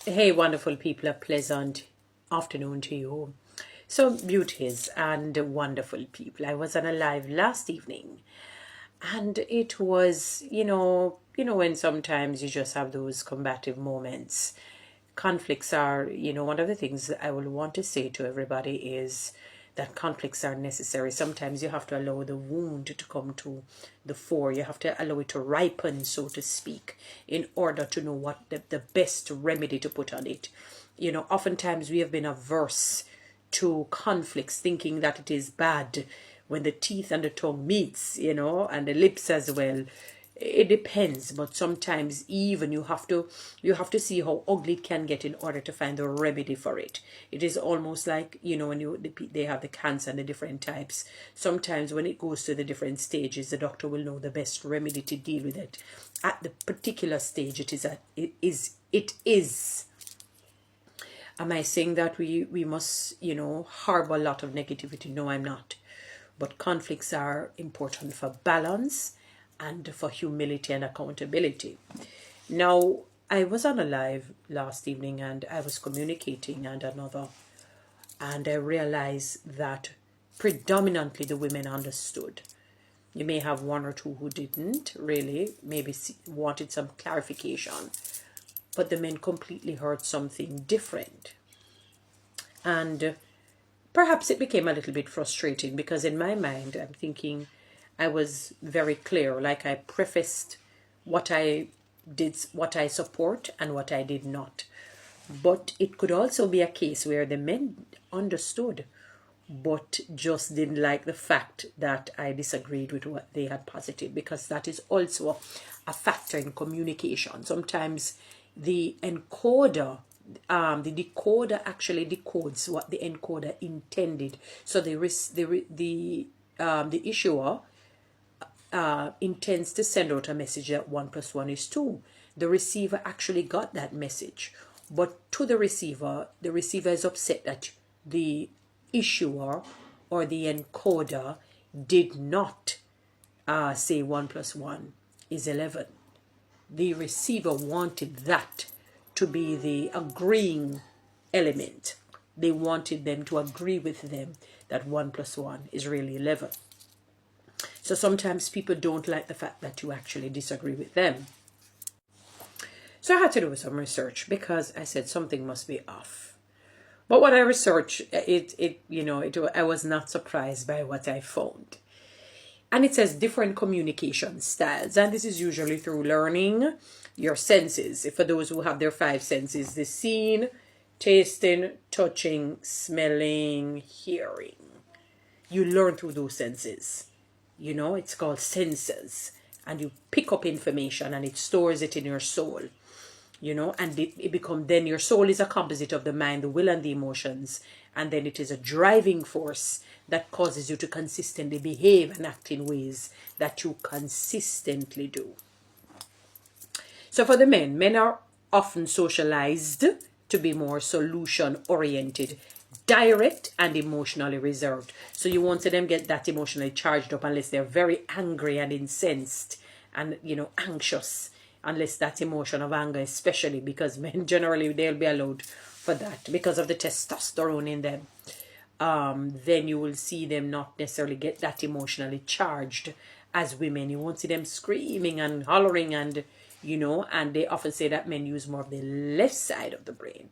Hey, wonderful people, a pleasant afternoon to you. So, beauties and wonderful people. I was on a live last evening, and it was, when sometimes you just have those combative moments. Conflicts are, one of the things that I will want to say to everybody is that conflicts are necessary. Sometimes you have to allow the wound to come to the fore. You have to allow it to ripen, so to speak, in order to know what the best remedy to put on it. Oftentimes we have been averse to conflicts, thinking that it is bad when the teeth and the tongue meets, and the lips as well. It depends, but sometimes even you have to see how ugly it can get in order to find the remedy for it. It is almost like, when they have the cancer and the different types. Sometimes when it goes to the different stages, the doctor will know the best remedy to deal with it. At the particular stage it is. Am I saying that we must, harbor a lot of negativity? No, I'm not. But conflicts are important for balance and for humility and accountability. Now, I was on a live last evening and I was communicating and I realized that predominantly the women understood. You may have one or two who didn't really, maybe wanted some clarification, but the men completely heard something different. And perhaps it became a little bit frustrating because in my mind, I'm thinking I was very clear, like I prefaced what I did, what I support, and what I did not. But it could also be a case where the men understood, but just didn't like the fact that I disagreed with what they had posited, because that is also a factor in communication. Sometimes the encoder, the decoder actually decodes what the encoder intended. So the issuer intends to send out a message that 1 plus 1 is 2. The receiver actually got that message, but to the receiver is upset that the issuer or the encoder did not say 1 plus 1 is 11. The receiver wanted that to be the agreeing element. They wanted them to agree with them that 1 plus 1 is really 11. So sometimes people don't like the fact that you actually disagree with them. So I had to do some research because I said something must be off. But what I researched, I was not surprised by what I found. And it says different communication styles. And this is usually through learning your senses. For those who have their 5 senses, the seeing, tasting, touching, smelling, hearing. You learn through those senses. It's called senses. And you pick up information and it stores it in your soul. And it becomes, then your soul is a composite of the mind, the will, and the emotions. And then it is a driving force that causes you to consistently behave and act in ways that you consistently do. So for the men are often socialized to be more solution-oriented, direct, and emotionally reserved. So you won't see them get that emotionally charged up unless they're very angry and incensed and, anxious. Unless that emotion of anger, especially because men generally, they'll be allowed for that because of the testosterone in them. Then you will see them not necessarily get that emotionally charged as women. You won't see them screaming and hollering and they often say that men use more of the left side of the brain,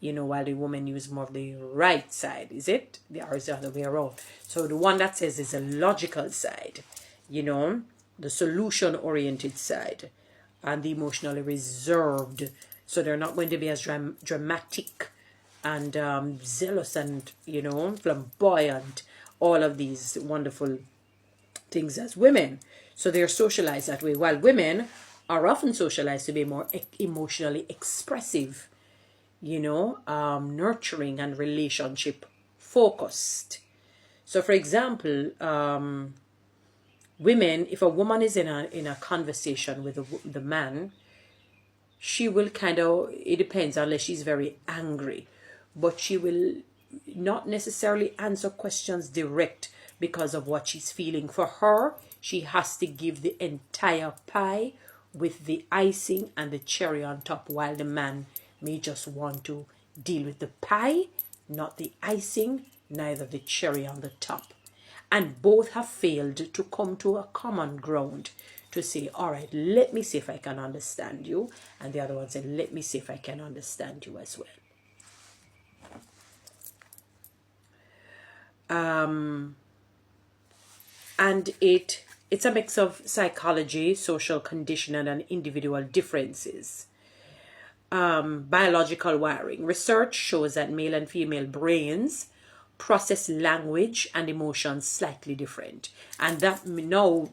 while the women use more of the right side. Is it? Or is the other way around? So the one that says is a logical side, the solution-oriented side, and the emotionally reserved. So they're not going to be as dramatic and zealous and, flamboyant, all of these wonderful things as women. So they're socialized that way, while women are often socialized to be more emotionally expressive, nurturing and relationship focused. So for example, women, if a woman is in a conversation with the man, she will it depends, unless she's very angry, but she will not necessarily answer questions direct because of what she's feeling. For her, she has to give the entire pie with the icing and the cherry on top, while the man may just want to deal with the pie, not the icing, neither the cherry on the top. And both have failed to come to a common ground to say, all right, let me see if I can understand you. And the other one said, let me see if I can understand you as well. And it's a mix of psychology, social conditioning, and individual differences. Biological wiring. Research shows that male and female brains process language and emotions slightly different. And that now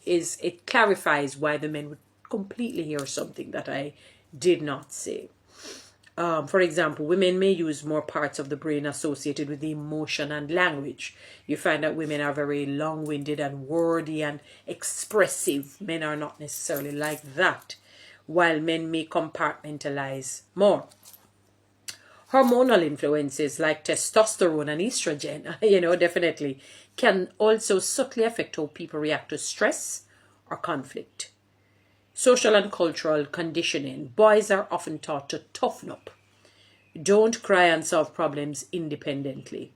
it clarifies why the men would completely hear something that I did not say. For example, women may use more parts of the brain associated with the emotion and language. You find that women are very long-winded and wordy and expressive. Men are not necessarily like that, while men may compartmentalize more. Hormonal influences like testosterone and estrogen, definitely can also subtly affect how people react to stress or conflict. Social and cultural conditioning. Boys are often taught to toughen up. Don't cry and solve problems independently.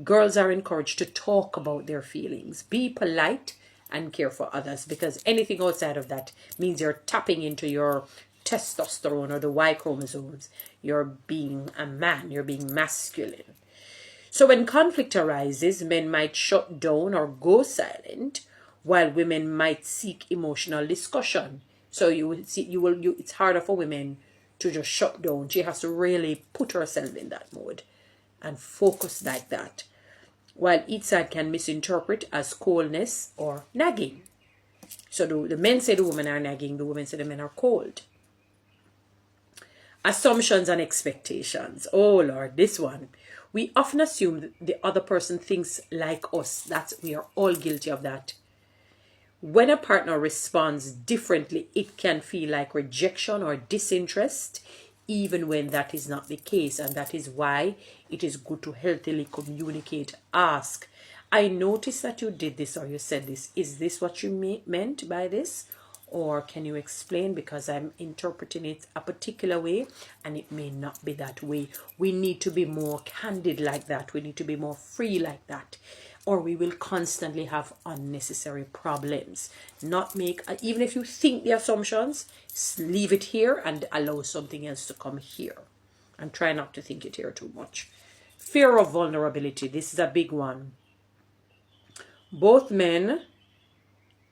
Girls are encouraged to talk about their feelings. Be polite and care for others, because anything outside of that means you're tapping into your testosterone or the Y chromosomes. You're being a man. You're being masculine. So when conflict arises, men might shut down or go silent, while women might seek emotional discussion. So you will see, it's harder for women to just shut down. She has to really put herself in that mode and focus like that. While each side can misinterpret as coldness or nagging. So the men say the women are nagging, the women say the men are cold. Assumptions and expectations. Oh Lord, this one. We often assume the other person thinks like us. We are all guilty of that. When a partner responds differently, it can feel like rejection or disinterest, even when that is not the case. And that is why it is good to healthily communicate. Ask, I noticed that you did this or you said this. Is this what you meant by this? Or can you explain, because I'm interpreting it a particular way and it may not be that way. We need to be more candid like that. We need to be more free like that. Or we will constantly have unnecessary problems. Not make, even if you think the assumptions, leave it here and allow something else to come here. And try not to think it here too much. Fear of vulnerability. This is a big one. Both men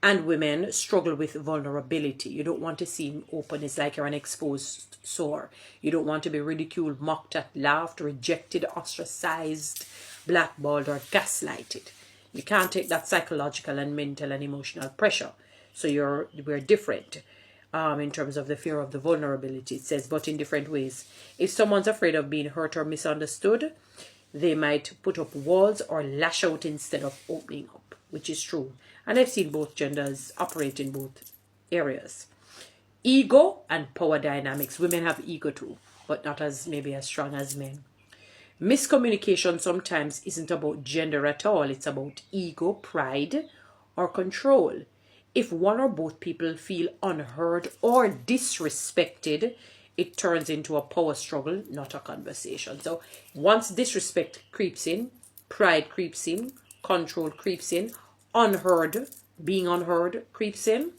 and women struggle with vulnerability. You don't want to seem open. It's like you're an exposed sore. You don't want to be ridiculed, mocked at, laughed, rejected, ostracized, blackballed, or gaslighted. You can't take that psychological and mental and emotional pressure. So we're different in terms of the fear of the vulnerability. It says, but in different ways. If someone's afraid of being hurt or misunderstood, they might put up walls or lash out instead of opening up, which is true. And I've seen both genders operate in both areas. Ego and power dynamics. Women have ego too, but not maybe as strong as men. Miscommunication sometimes isn't about gender at all. It's about ego, pride, or control. If one or both people feel unheard or disrespected, it turns into a power struggle, not a conversation. So once disrespect creeps in, pride creeps in, control creeps in, being unheard creeps in,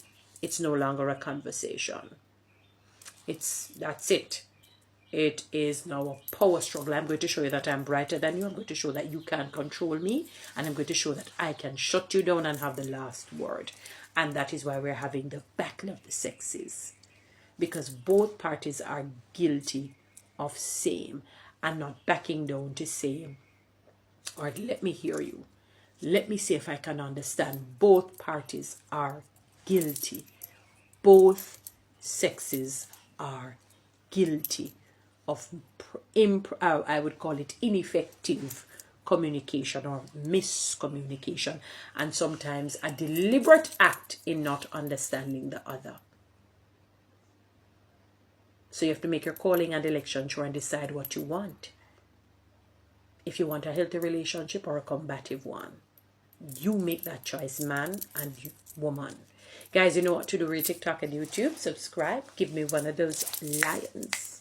it's no longer a conversation. That's it. It is now a power struggle. I'm going to show you that I'm brighter than you. I'm going to show that you can't control me. And I'm going to show that I can shut you down and have the last word. And that is why we're having the battle of the sexes. Because both parties are guilty of same and not backing down to say, or let me hear you. Let me see if I can understand. Both parties are guilty. Both sexes are guilty of, I would call it ineffective communication or miscommunication. And sometimes a deliberate act in not understanding the other. So you have to make your calling and election sure and decide what you want. If you want a healthy relationship or a combative one. You make that choice, man and woman. Guys, you know what to do. Read TikTok and YouTube. Subscribe. Give me one of those lions.